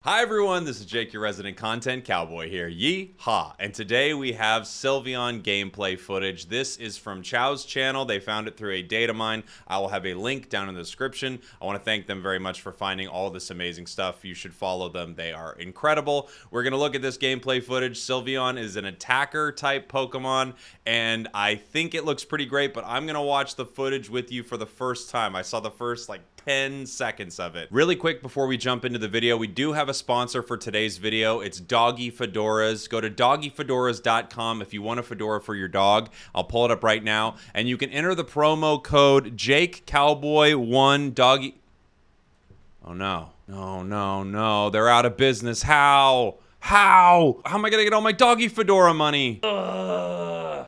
Hi everyone, this is Jake, your resident content cowboy here. Yeehaw! And today we have Sylveon gameplay footage. This is from Chow's channel. They found it through a data mine. I will have a link down in the description. I want to thank them very much for finding all this amazing stuff. You should follow them. They are incredible. We're going to look at this gameplay footage. Sylveon is an attacker type Pokemon, and I think it looks pretty great, but I'm going to watch the footage with you for the first time. I saw the first 10 seconds of it. Really quick before we jump into the video, we do have a sponsor for today's video. It's Doggy Fedoras. Go to doggyfedoras.com if you want a fedora for your dog. I'll pull it up right now, and you can enter the promo code JakeCowboy1 Doggy. Oh no. No. They're out of business. How am I gonna get all my Doggy Fedora money?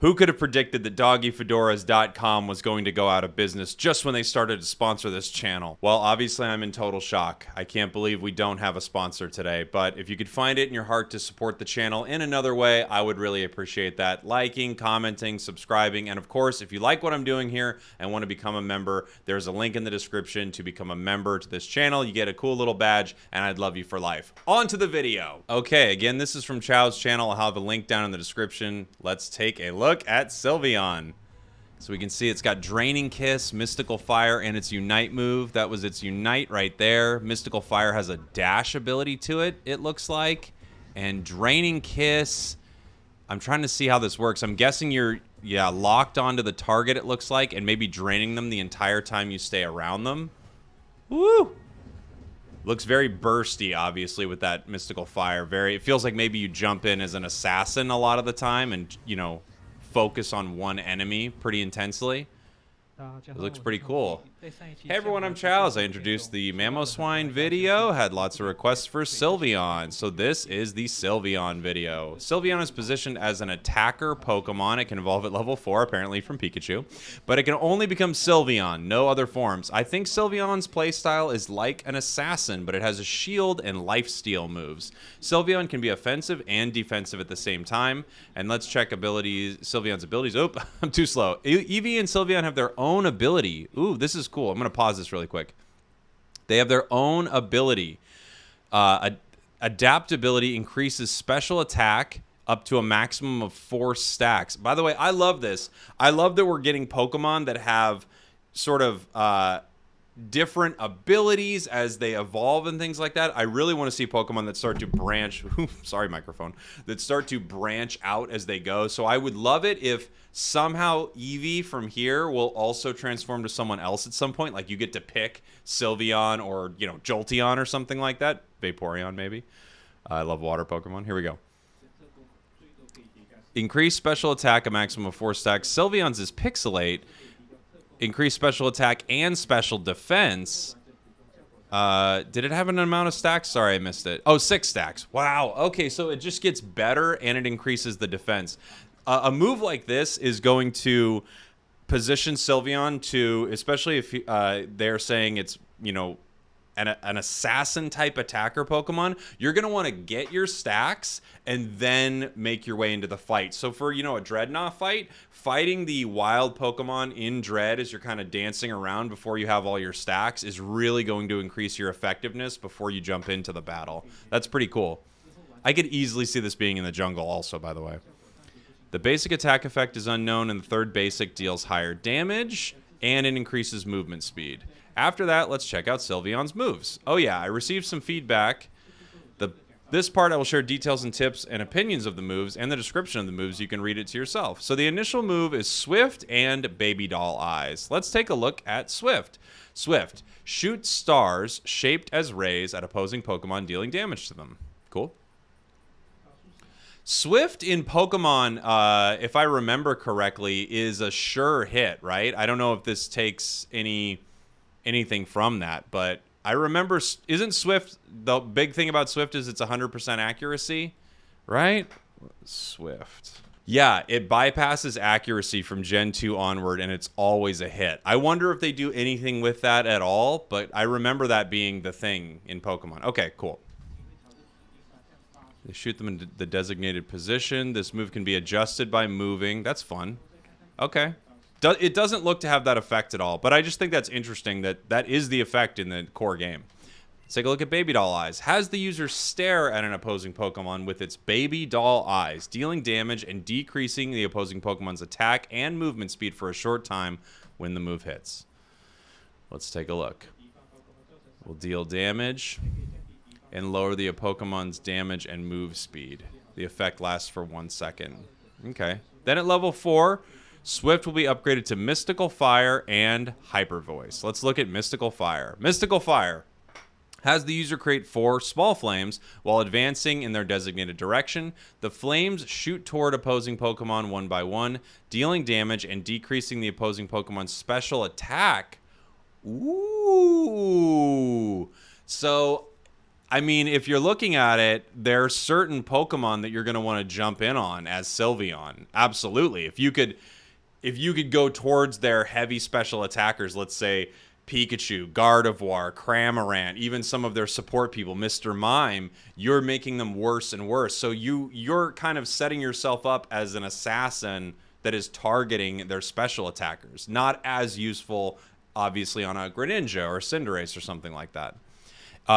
Who could have predicted that doggyfedoras.com was going to go out of business just when they started to sponsor this channel? Well, obviously I'm in total shock. I can't believe we don't have a sponsor today, but if you could find it in your heart to support the channel in another way, I would really appreciate that. Liking, commenting, subscribing, and of course, if you like what I'm doing here and want to become a member, there's a link in the description to become a member to this channel. You get a cool little badge, and I'd love you for life. On to the video. Okay, again, this is from Chow's channel. I'll have a link down in the description. Let's take a look at Sylveon. So we can see it's got Draining Kiss, Mystical Fire, and its Unite move. That was its Unite right there. Mystical Fire has a dash ability to it, it looks like. And Draining Kiss, I'm trying to see how this works. I'm guessing you're, locked onto the target, it looks like, and maybe draining them the entire time you stay around them. Woo! Looks very bursty, obviously, with that Mystical Fire. It feels like maybe you jump in as an assassin a lot of the time and, focus on one enemy pretty intensely. It looks pretty cool. Hey everyone, I'm Chow's. I introduced the Mamoswine video, had lots of requests for Sylveon. So this is the Sylveon video. Sylveon is positioned as an attacker Pokemon. It can evolve at level 4, apparently from Pikachu. But it can only become Sylveon, no other forms. I think Sylveon's playstyle is like an assassin, but it has a shield and lifesteal moves. Sylveon can be offensive and defensive at the same time. And let's check Sylveon's abilities. Oh, I'm too slow. Eevee and Sylveon have their own ability. Ooh, this is cool. I'm going to pause this really quick. They have their own ability. Adaptability increases special attack up to a maximum of 4 stacks. By the way, I love this. I love that we're getting Pokemon that have sort of different abilities as they evolve and things like that. I really want to see Pokemon that start to branch. Sorry, microphone. That start to branch out as they go. So I would love it if somehow Eevee from here will also transform to someone else at some point. Like you get to pick Sylveon or, Jolteon or something like that. Vaporeon, maybe. I love water Pokemon. Here we go. Increase special attack a maximum of 4 stacks. Sylveon's is Pixelate. Increase special attack and special defense. Did it have an amount of stacks? Sorry, I missed it. Oh, 6 stacks. Wow. Okay, so it just gets better and it increases the defense. A move like this is going to position Sylveon to, especially if they're saying it's, an assassin type attacker Pokemon, you're going to want to get your stacks and then make your way into the fight. So for, a Dreadnought fight, fighting the wild Pokemon in Dread as you're kind of dancing around before you have all your stacks is really going to increase your effectiveness before you jump into the battle. That's pretty cool. I could easily see this being in the jungle also, by the way. The basic attack effect is unknown, and the third basic deals higher damage, and it increases movement speed. After that, let's check out Sylveon's moves. Oh yeah, I received some feedback. This part I will share details and tips and opinions of the moves and the description of the moves. You can read it to yourself. So the initial move is Swift and Baby Doll Eyes. Let's take a look at Swift. Swift shoots stars shaped as rays at opposing Pokemon, dealing damage to them. Cool. Swift in Pokemon, if I remember correctly, is a sure hit, right? I don't know if this takes anything from that, but I remember, isn't Swift, the big thing about Swift is it's 100% accuracy, right? Swift. Yeah, it bypasses accuracy from Gen 2 onward, and it's always a hit. I wonder if they do anything with that at all, but I remember that being the thing in Pokemon. Okay, cool. They shoot them in the designated position. This move can be adjusted by moving. That's fun. Okay. It doesn't look to have that effect at all, but I just think that's interesting that that is the effect in the core game. Let's take a look at Baby Doll Eyes. Has the user stare at an opposing Pokemon with its Baby Doll Eyes, dealing damage and decreasing the opposing Pokemon's attack and movement speed for a short time when the move hits. Let's take a look. We'll deal damage and lower the Pokemon's damage and move speed. The effect lasts for 1 second. Okay. Then at level 4, Swift will be upgraded to Mystical Fire and Hyper Voice. Let's look at Mystical Fire. Mystical Fire has the user create 4 small flames while advancing in their designated direction. The flames shoot toward opposing Pokemon one by one, dealing damage and decreasing the opposing Pokemon's special attack. Ooh. So, I mean, if you're looking at it, there are certain Pokemon that you're going to want to jump in on as Sylveon. Absolutely. If you could go towards their heavy special attackers, let's say Pikachu, Gardevoir, Cramorant, even some of their support people, Mr. Mime, you're making them worse and worse. So you're kind of setting yourself up as an assassin that is targeting their special attackers. Not as useful, obviously, on a Greninja or Cinderace or something like that.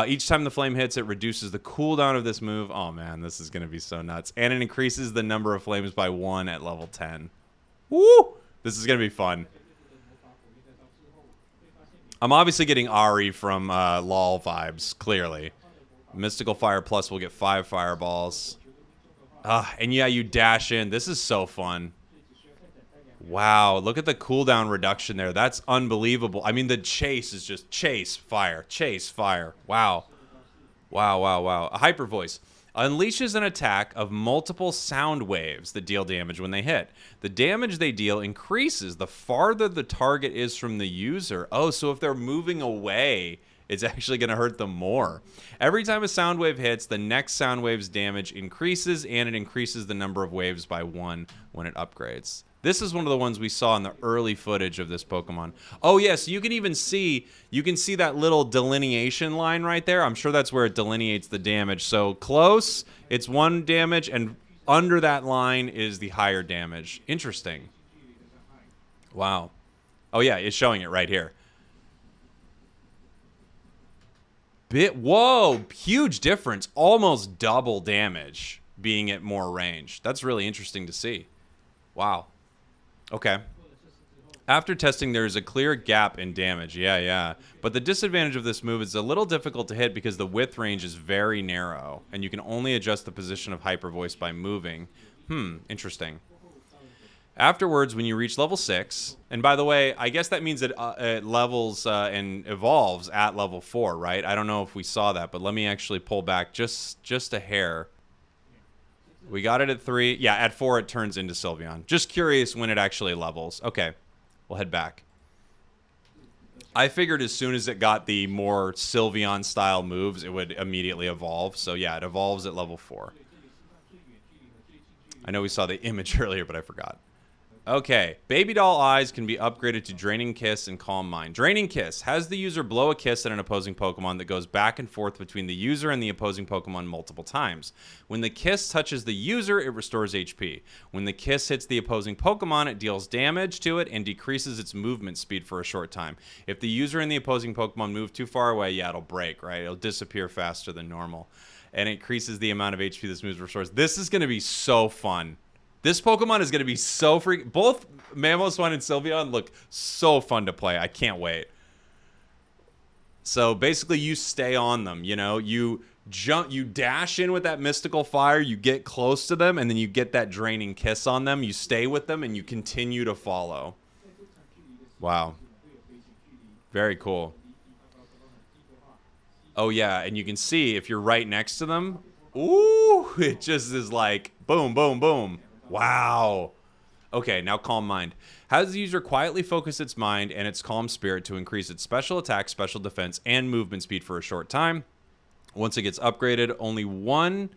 Each time the flame hits, it reduces the cooldown of this move. Oh, man, this is going to be so nuts. And it increases the number of flames by 1 at level 10. Woo! This is going to be fun. I'm obviously getting Ari from LOL vibes, clearly. Mystical Fire Plus will get 5 fireballs. And yeah, you dash in. This is so fun. Wow, look at the cooldown reduction there. That's unbelievable. I mean, the chase is just chase, fire, chase, fire. Wow. Wow, wow, wow. A Hyper Voice unleashes an attack of multiple sound waves that deal damage when they hit. The damage they deal increases the farther the target is from the user. Oh, so if they're moving away, it's actually going to hurt them more. Every time a sound wave hits, the next sound wave's damage increases, and it increases the number of waves by 1 when it upgrades. This is one of the ones we saw in the early footage of this Pokemon. Oh, yes, you can even see, that little delineation line right there. I'm sure that's where it delineates the damage. So close, it's 1 damage, and under that line is the higher damage. Interesting. Wow. Oh, yeah, it's showing it right here. Whoa, huge difference. Almost double damage being at more range. That's really interesting to see. Wow. Okay. After testing, there is a clear gap in damage. Yeah. But the disadvantage of this move is a little difficult to hit because the width range is very narrow, and you can only adjust the position of Hyper Voice by moving. Interesting. Afterwards, when you reach level 6, and by the way, I guess that means that it levels and evolves at level 4, right? I don't know if we saw that, but let me actually pull back just a hair. We got it at 3. Yeah, at 4 it turns into Sylveon. Just curious when it actually levels. Okay, we'll head back. I figured as soon as it got the more Sylveon-style moves, it would immediately evolve. So yeah, it evolves at level 4. I know we saw the image earlier, but I forgot. Okay, Baby Doll Eyes can be upgraded to Draining Kiss and Calm Mind. Draining Kiss has the user blow a kiss at an opposing Pokemon that goes back and forth between the user and the opposing Pokemon multiple times. When the kiss touches the user, it restores HP. When the kiss hits the opposing Pokemon, it deals damage to it and decreases its movement speed for a short time. If the user and the opposing Pokemon move too far away, yeah, it'll break, right? It'll disappear faster than normal. And it increases the amount of HP this move restores. This is going to be so fun. This Pokemon is going to be so freaking... Both Mamoswine and Sylveon look so fun to play. I can't wait. So basically you stay on them, you know? You dash in with that Mystical Fire, you get close to them, and then you get that Draining Kiss on them. You stay with them, and you continue to follow. Wow. Very cool. Oh, yeah, and you can see if you're right next to them, ooh, it just is like boom, boom, boom. Wow. Okay, now Calm Mind. Has the user quietly focus its mind and its calm spirit to increase its special attack, special defense, and movement speed for a short time. Once it gets upgraded, only one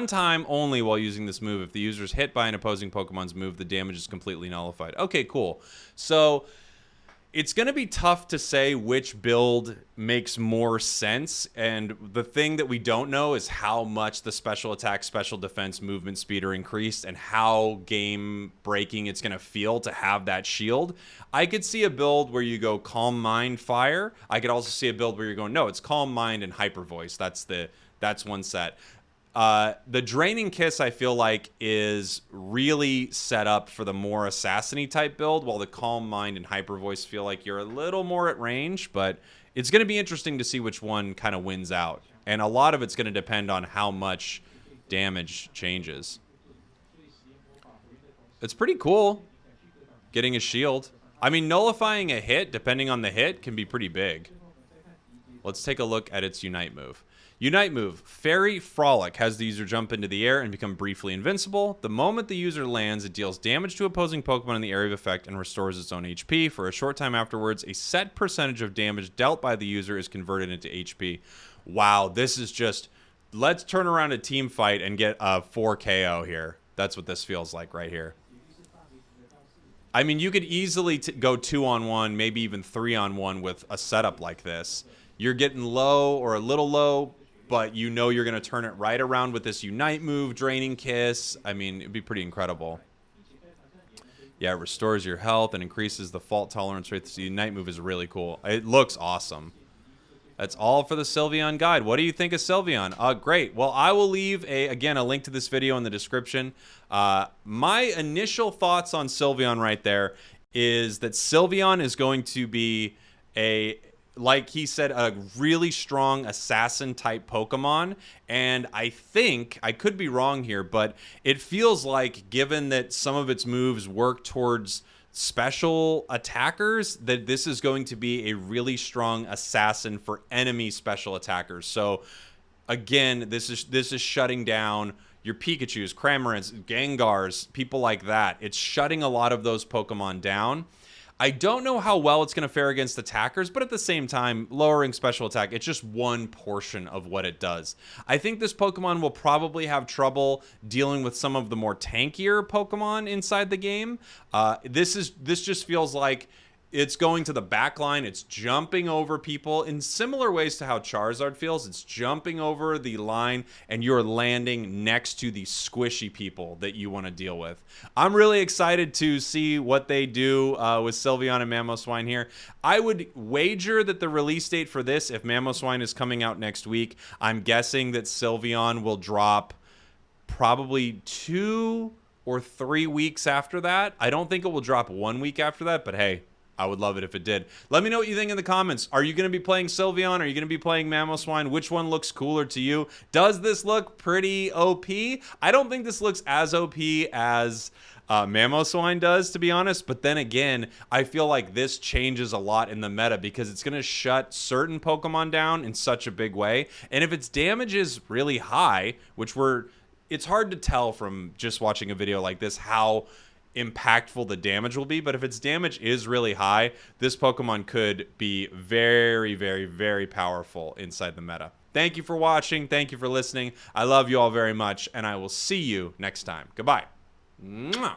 time only while using this move. If the user is hit by an opposing Pokemon's move, the damage is completely nullified. Okay, cool. So It's going to be tough to say which build makes more sense. And the thing that we don't know is how much the special attack, special defense, movement speed are increased and how game breaking it's going to feel to have that shield. I could see a build where you go Calm Mind, Fire. I could also see a build where you're going, no, it's Calm Mind and Hyper Voice. That's one set. The Draining Kiss, I feel like, is really set up for the more assassin-y type build, while the Calm Mind and Hyper Voice feel like you're a little more at range, but it's going to be interesting to see which one kind of wins out. And a lot of it's going to depend on how much damage changes. It's pretty cool getting a shield. I mean, nullifying a hit, depending on the hit, can be pretty big. Let's take a look at its Unite move. Unite move, Fairy Frolic, has the user jump into the air and become briefly invincible. The moment the user lands, it deals damage to opposing Pokemon in the area of effect and restores its own HP. For a short time afterwards, a set percentage of damage dealt by the user is converted into HP. Wow, this is just, let's turn around a team fight and get a 4 KO here. That's what this feels like right here. I mean, you could easily go 2-on-1, maybe even 3-on-1 with a setup like this. You're getting low or a little low, but you know you're going to turn it right around with this Unite move, Draining Kiss. I mean, it'd be pretty incredible. Yeah, it restores your health and increases the fault tolerance rate. The Unite move is really cool. It looks awesome. That's all for the Sylveon guide. What do you think of Sylveon? Great. Well, I will leave, again, a link to this video in the description. My initial thoughts on Sylveon right there is that Sylveon is going to be like he said, a really strong assassin-type Pokemon. And I think, I could be wrong here, but it feels like, given that some of its moves work towards special attackers, that this is going to be a really strong assassin for enemy special attackers. So, again, this is shutting down your Pikachus, Cramorants, Gengars, people like that. It's shutting a lot of those Pokemon down. I don't know how well it's going to fare against attackers, but at the same time, lowering special attack, it's just one portion of what it does. I think this Pokemon will probably have trouble dealing with some of the more tankier Pokemon inside the game. This just feels like it's going to the back line. It's jumping over people in similar ways to how Charizard feels. It's jumping over the line, and you're landing next to the squishy people that you want to deal with. I'm really excited to see what they do with Sylveon and Mamoswine here. I would wager that the release date for this, if Mamoswine is coming out next week, I'm guessing that Sylveon will drop probably 2 or 3 weeks after that. I don't think it will drop 1 week after that, but hey, I would love it if it did. Let me know what you think in the comments. Are you going to be playing Sylveon? Are you going to be playing Mamoswine? Which one looks cooler to you? Does this look pretty OP? I don't think this looks as OP as Mamoswine does, to be honest. But then again, I feel like this changes a lot in the meta because it's going to shut certain Pokemon down in such a big way. And if its damage is really high, it's hard to tell from just watching a video like this how impactful the damage will be, but if its damage is really high, this Pokemon could be very, very, very powerful inside the meta. Thank you for watching. Thank you for listening. I love you all very much, and I will see you next time. Goodbye. Mwah.